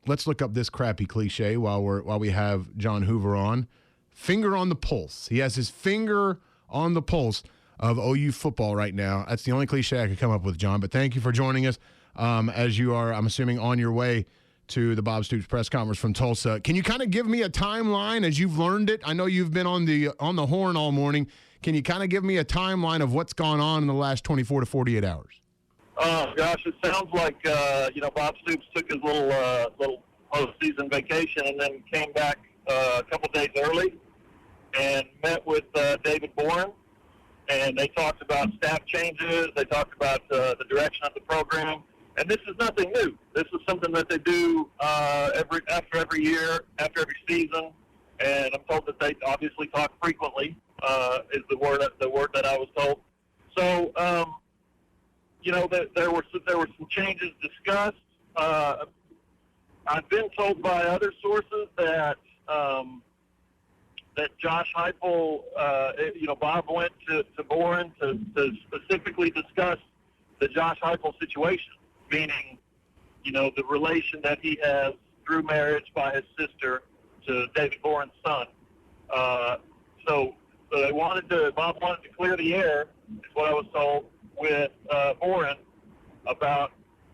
let's look up this crappy cliche while we have John Hoover on. Finger on the pulse. He has his finger on the pulse of OU football right now. That's the only cliche I could come up with, John. But thank you for joining us as you are, I'm assuming, on your way to the Bob Stoops press conference from Tulsa. Can you kind of give me a timeline as you've learned it? I know you've been on the horn all morning. Can you kind of give me a timeline of what's gone on in the last 24 to 48 hours? Oh, gosh, it sounds like, Bob Stoops took his little postseason vacation and then came back a couple days early and met with David Boren. And they talked about staff changes. They talked about the direction of the program. And this is nothing new. This is something that they do after every year, after every season. And I'm told that they obviously talk frequently, is the word that I was told. So, there were some changes discussed. I've been told by other sources that Josh Heupel, Bob went to Boren to specifically discuss the Josh Heupel situation, meaning, the relation that he has through marriage by his sister to David Boren's son. So Bob wanted to clear the air, is what I was told, with Boren about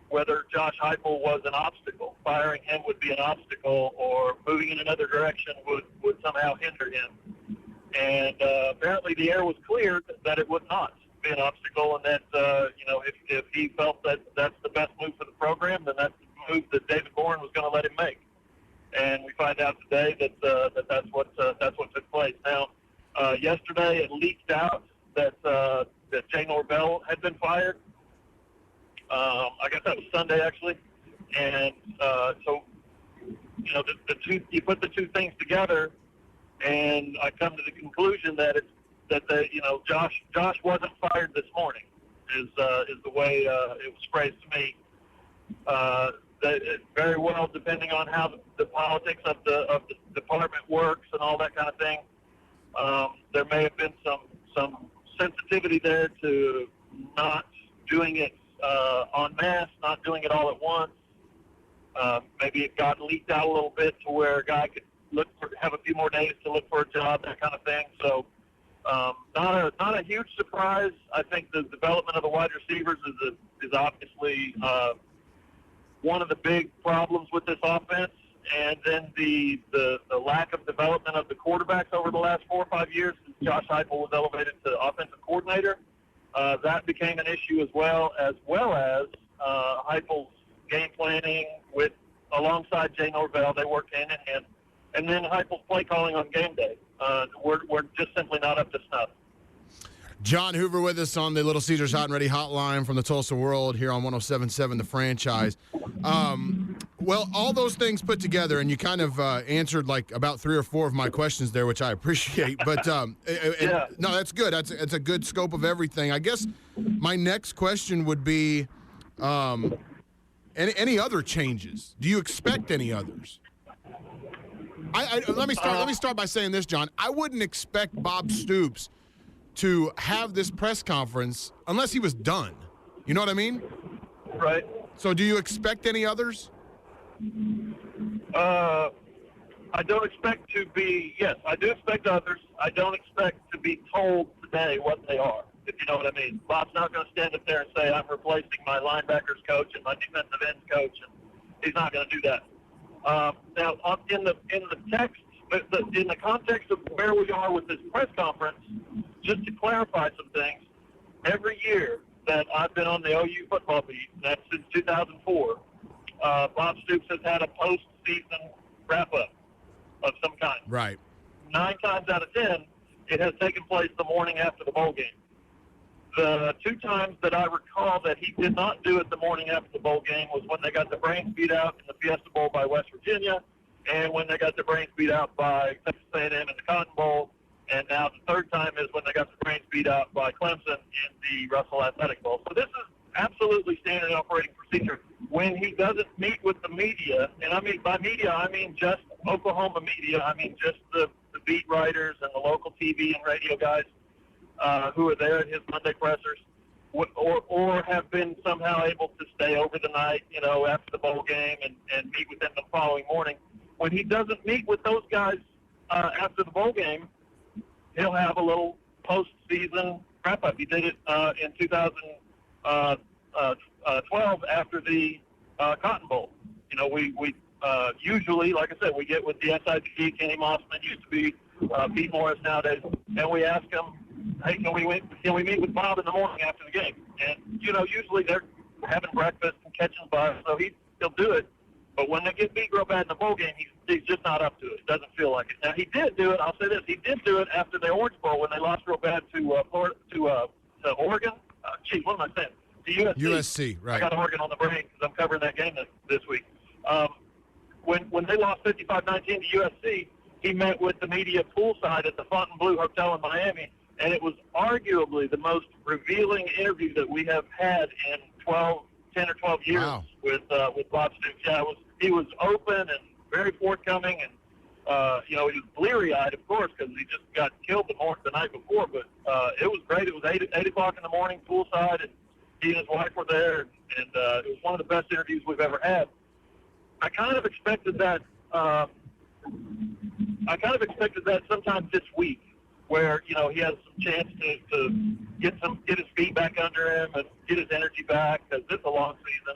whether Josh Heupel was an obstacle. Firing him would be an obstacle, or moving in another direction would somehow hinder him. And apparently the air was cleared that it would not be an obstacle, and that, if he felt that that's the best move for the program, then that's the move that David Boren was going to let him make. And we find out today that that's what took place. Now, yesterday it leaked out that Jay Norvell had been fired. I guess that was Sunday, actually. And so, the two, you put the two things together, and I come to the conclusion that Josh wasn't fired this morning, is the way it was phrased to me. That it very well, depending on how the politics of the department works and all that kind of thing, there may have been some sensitivity there to not doing it en masse, not doing it all at once. Maybe it got leaked out a little bit to where a guy could have a few more days to look for a job, that kind of thing. So not a huge surprise. I think the development of the wide receivers is obviously one of the big problems with this offense. And then the lack of development of the quarterbacks over the last 4 or 5 years since Josh Heupel was elevated to offensive coordinator. That became an issue as well as Heupel's game planning alongside Jay Norvell. They worked hand in hand. And then Heupel's play calling on game day. We're just simply not up to snuff. John Hoover with us on the Little Caesars Hot and Ready hotline from the Tulsa World here on 107.7 The Franchise. Well, all those things put together, and you kind of answered like about 3 or 4 of my questions there, which I appreciate. But yeah. No, that's good. That's a good scope of everything. I guess my next question would be, any other changes? Do you expect any others? Let me start by saying this, John. I wouldn't expect Bob Stoops to have this press conference unless he was done. You know what I mean? Right. So do you expect any others? I don't expect to be – yes, I do expect others. I don't expect to be told today what they are, if you know what I mean. Bob's not going to stand up there and say, I'm replacing my linebackers coach and my defensive ends coach, and he's not going to do that. Now, in the text, in the context of where we are with this press conference, just to clarify some things, every year that I've been on the OU football beat, that's since 2004, Bob Stoops has had a postseason wrap-up of some kind. Right. 9 times out of 10, it has taken place the morning after the bowl game. The 2 times that I recall that he did not do it the morning after the bowl game was when they got the brains beat out in the Fiesta Bowl by West Virginia, and when they got the brains beat out by Texas A&M in the Cotton Bowl, and now the 3rd time is when they got the brains beat out by Clemson in the Russell Athletic Bowl. So this is absolutely standard operating procedure. When he doesn't meet with the media, and I mean by media, I mean just Oklahoma media, I mean just the beat writers and the local TV and radio guys who are there at his Monday pressers. or have been somehow able to stay over the night, after the bowl game and meet with them the following morning. When he doesn't meet with those guys after the bowl game, he'll have a little postseason wrap-up. He did it in 2012 after the Cotton Bowl. We usually, like I said, we get with the SID. Kenny Mossman used to be Pete Morris nowadays, and we ask him, hey, can we meet with Bob in the morning after the game? And, usually they're having breakfast and catching bus, so he'll do it. But when they get beat real bad in the bowl game, he's just not up to it. It doesn't feel like it. Now, he did do it. I'll say this. He did do it after the Orange Bowl when they lost real bad to Oregon. What am I saying? To USC. USC, right. I got Oregon on the brain because I'm covering that game this week. When they lost 55-19 to USC, he met with the media poolside at the Fontainebleau Hotel in Miami, and it was arguably the most revealing interview that we have had in 10 or 12 years. Wow. with Bob Stoops. Yeah, he was open and very forthcoming, and he was bleary-eyed, of course, because he just got killed the night before. But it was great. It was 8 o'clock in the morning, poolside, and he and his wife were there, and it was one of the best interviews we've ever had. I kind of expected that. Sometime this week, where he has some chance to get his feet back under him and get his energy back, because it's a long season,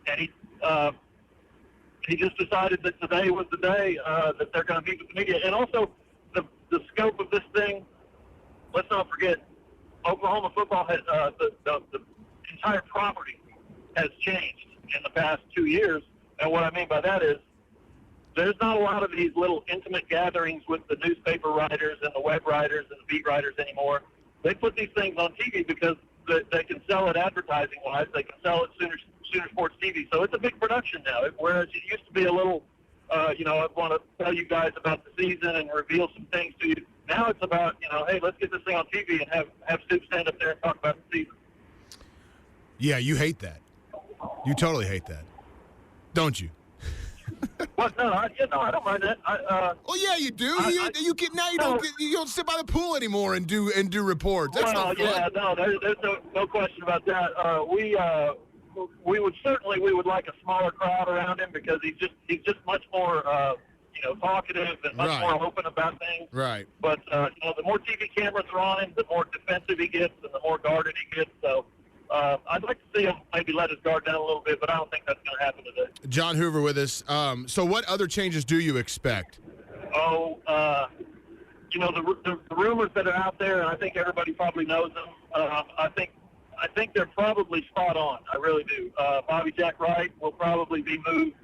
and he just decided that today was the day that they're going to meet with the media. And also the scope of this thing, let's not forget, Oklahoma football has the entire property has changed in the past 2 years. And what I mean by that is there's not a lot of these little intimate gatherings with the newspaper writers and the web writers and the beat writers anymore. They put these things on TV because they can sell it advertising-wise. They can sell it Sooner Sports TV. So it's a big production now, whereas it used to be a little, I want to tell you guys about the season and reveal some things to you. Now it's about, hey, let's get this thing on TV and have Stoops stand up there and talk about the season. Yeah, you hate that. You totally hate that, don't you? Well, no, I don't mind that. Well, yeah, you do. You don't sit by the pool anymore and do reports. That's not fun. Yeah, no, there's no question about that. We would like a smaller crowd around him because he's just much more talkative and much more open about things. Right. But the more TV cameras are on him, the more defensive he gets and the more guarded he gets. So I'd like to see him maybe let his guard down a little bit, but I don't think that's going to happen today. John Hoover with us. So what other changes do you expect? The rumors that are out there, and I think everybody probably knows them. I think they're probably spot on. I really do. Bobby Jack Wright will probably be moved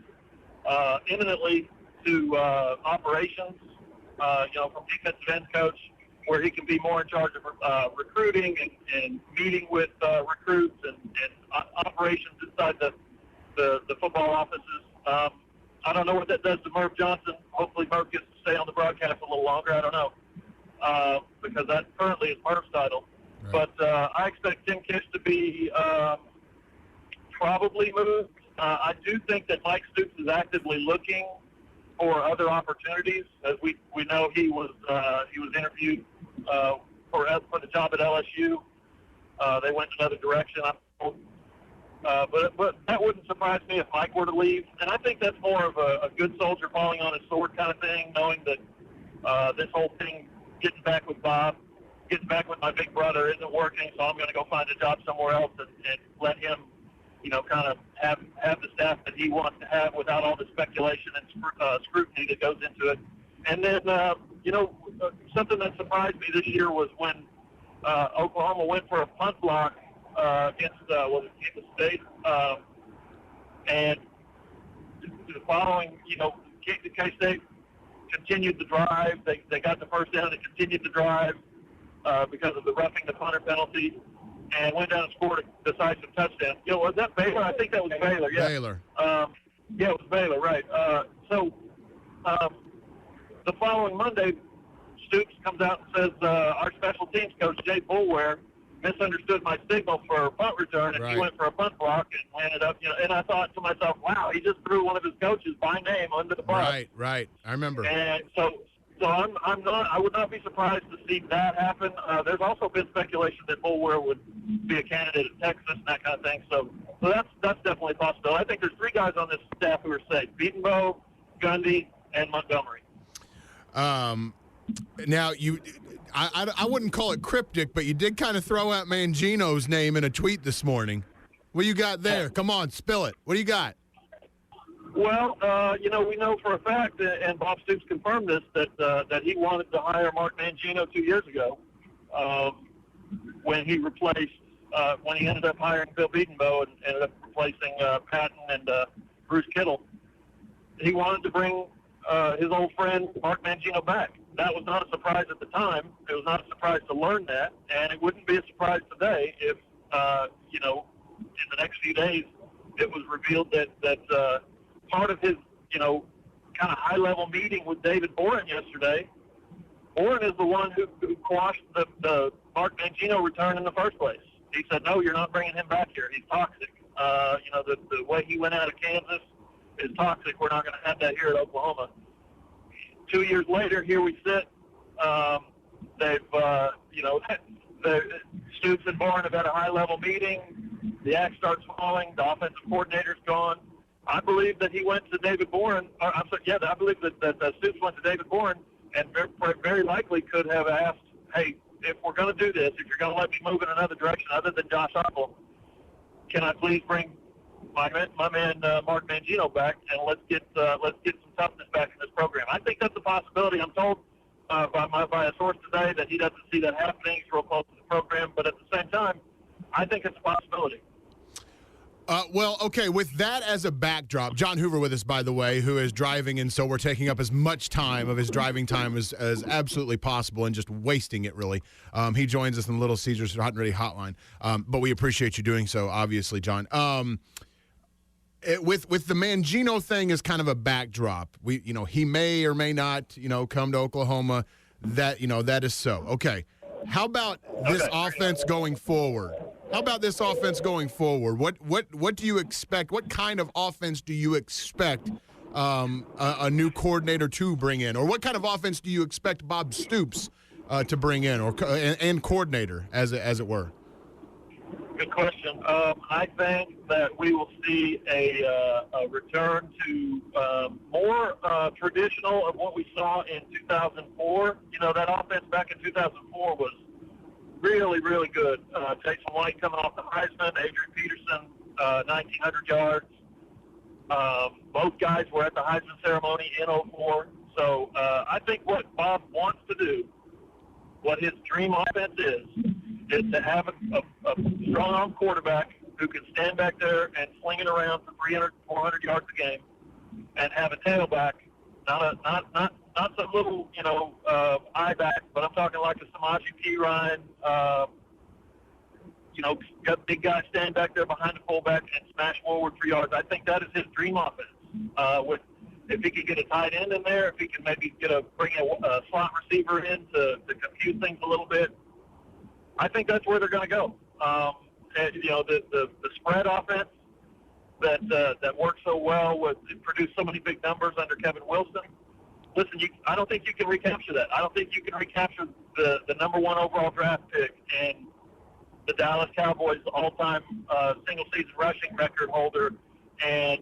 imminently to operations, from defensive end coach, where he can be more in charge of recruiting and meeting with recruits and operations inside the football offices. I don't know what that does to Merv Johnson. Hopefully Merv gets to stay on the broadcast a little longer. I don't know, because that currently is Merv's title. Right. But I expect Tim Kish to be probably moved. I do think that Mike Stoops is actively looking for other opportunities. As we know, he was interviewed for the job at LSU. They went another direction. But that wouldn't surprise me if Mike were to leave. And I think that's more of a good soldier falling on his sword kind of thing, knowing that this whole thing, getting back with Bob, getting back with my big brother isn't working, so I'm going to go find a job somewhere else and let him, kind of have the staff that he wants to have without all the speculation and scrutiny that goes into it. And then, something that surprised me this year was when Oklahoma went for a punt block against Kansas State, and the following, K-State continued the drive. They got the first down and continued the drive because of the roughing the punter penalty, and went down and scored a decisive touchdown. Was that Baylor? I think that was Baylor. Yeah. Baylor. Yeah, it was Baylor, right. So the following Monday, Stoops comes out and says, our special teams coach, Jay Boulware, misunderstood my signal for a punt return, and he went for a punt block and landed up, and I thought to myself, wow, he just threw one of his coaches by name under the bus. Right. I remember. And so So I would not be surprised to see that happen. There's also been speculation that Boulware would be a candidate at Texas and that kind of thing. So that's definitely a possibility. I think there's 3 guys on this staff who are safe: Beatonbow, Gundy, and Montgomery. Now I wouldn't call it cryptic, but you did kind of throw out Mangino's name in a tweet this morning. What do you got there? Come on, spill it. What do you got? Well, we know for a fact, and Bob Stoops confirmed this, that he wanted to hire Mark Mangino 2 years ago when he ended up hiring Bill Beatonbow and ended up replacing Patton and Bruce Kittle. He wanted to bring his old friend Mark Mangino back. That was not a surprise at the time. It was not a surprise to learn that, and it wouldn't be a surprise today if, in the next few days, it was revealed that part of his, kind of high-level meeting with David Boren yesterday, Boren is the one who quashed the Mark Mangino return in the first place. He said, no, you're not bringing him back here. He's toxic. The way he went out of Kansas is toxic. We're not going to have that here at Oklahoma. 2 years later, here we sit. Stoops and Boren have had a high-level meeting. The axe starts falling. The offensive coordinator's gone. I believe that he went to David Boren. I believe that Stoops went to David Boren and very likely could have asked, hey, if we're going to do this, if you're going to let me move in another direction other than Josh Heupel, can I please bring my man Mark Mangino back, and let's get some toughness back in this program. I think that's a possibility. I'm told by a source today that he doesn't see that happening. He's real close to the program, but at the same time, I think it's a possibility. Okay, with that as a backdrop, John Hoover with us, by the way, who is driving, and so we're taking up as much time of his driving time as absolutely possible and just wasting it, really. He joins us in the Little Caesars Hot and Ready hotline, but we appreciate you doing so, obviously, John. With the Mangino thing as kind of a backdrop, he may or may not, come to Oklahoma. That is so. Okay. How about this offense going forward? What do you expect? What kind of offense do you expect a new coordinator to bring in? Or what kind of offense do you expect Bob Stoops to bring in and coordinator, as it were? Good question. I think that we will see a return to more traditional of what we saw in 2004. That offense back in 2004 was really, really good. Jason White coming off the Heisman, Adrian Peterson, 1,900 yards. Both guys were at the Heisman ceremony in 2004. So I think what Bob wants to do, what his dream offense is to have a strong-arm quarterback who can stand back there and sling it around for 300, 400 yards a game, and have a tailback, not some little, eye back, but I'm talking like a Samaje Perine, got big guy stand back there behind the fullback and smash forward for yards. I think that is his dream offense. If he could get a tight end in there, if he can maybe bring a slot receiver in to confuse things a little bit, I think that's where they're going to go. The spread offense that worked so well produced so many big numbers under Kevin Wilson. Listen, I don't think you can recapture that. I don't think you can recapture the number one overall draft pick and the Dallas Cowboys all-time single-season rushing record holder and,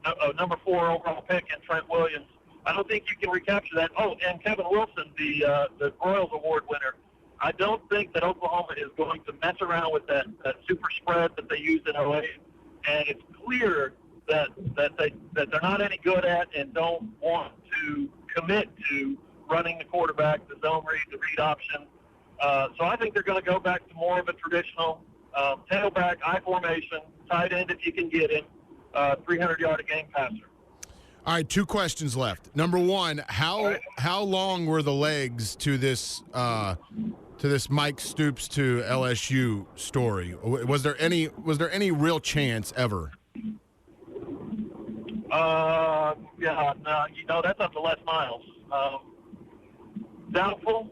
a number 4 overall pick in Trent Williams. I don't think you can recapture that. Oh, and Kevin Wilson, the Royals Award winner. I don't think that Oklahoma is going to mess around with that super spread that they used in 08. And it's clear that they're not any good at and don't want to commit to running the quarterback, the zone read, the read option. So I think they're going to go back to more of a traditional tailback, I formation, tight end if you can get him, 300-yard-a-game passer. All right, 2 questions left. Number one, how long were the legs to this Mike Stoops to LSU story? Was there any real chance ever? That's up to Les Miles. Doubtful,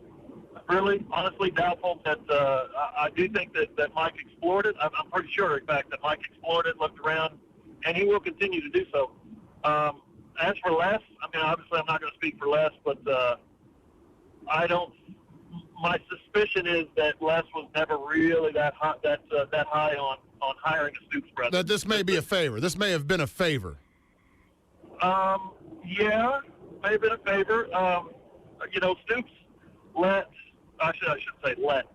really, honestly doubtful that I do think that Mike explored it. I'm pretty sure, in fact, that Mike explored it, looked around, and he will continue to do so. As for Les, mean, obviously I'm not going to speak for Les, but I don't. My suspicion is that Les was never really that high, that high on hiring a Stoops brother. That this may be a favor. This may have been a favor. Yeah, may have been a favor. Stoops I shouldn't say let.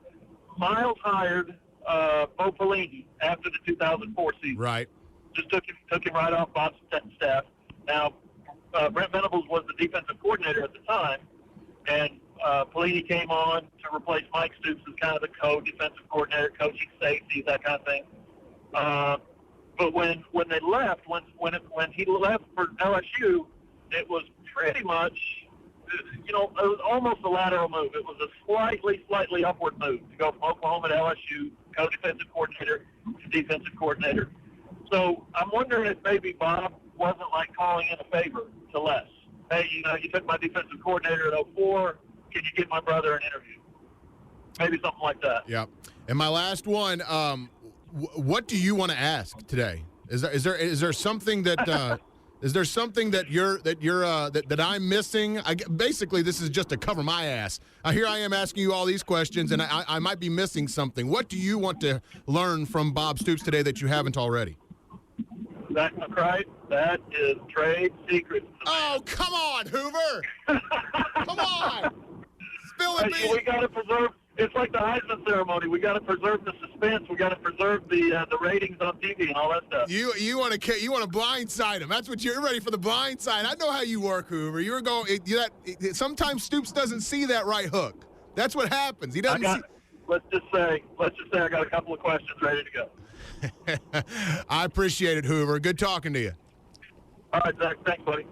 Miles hired Bo Pelini after the 2004 season. Right. Just took him right off Bob's staff. Now, Brent Venables was the defensive coordinator at the time, and Pelini came on to replace Mike Stoops as kind of the co-defensive coordinator, coaching safeties, that kind of thing. But when they left, when he left for LSU, it was pretty much, it was almost a lateral move. It was a slightly upward move to go from Oklahoma to LSU, co-defensive coordinator to defensive coordinator. So I'm wondering if maybe Bob wasn't like calling in a favor to Les. Hey, you took my defensive coordinator at 04. Can you get my brother an interview? Maybe something like that. Yeah. And my last one, what do you want to ask today? Is there something that is there something that I'm missing? Basically, this is just to cover my ass. Here I am asking you all these questions, and I might be missing something. What do you want to learn from Bob Stoops today that you haven't already? Zach McCrite, that is trade secrets. Oh, come on, Hoover! Come on! Spill it, we got to preserve. It's like the Heisman ceremony. We got to preserve the suspense. We got to preserve the ratings on TV and all that stuff. You want to blindside him. That's what you're ready for, the blindside. I know how you work, Hoover. You're going. Sometimes Stoops doesn't see that right hook. That's what happens. He doesn't. Let's just say I got a couple of questions ready to go. I appreciate it, Hoover. Good talking to you. All right, Zach. Thanks, buddy.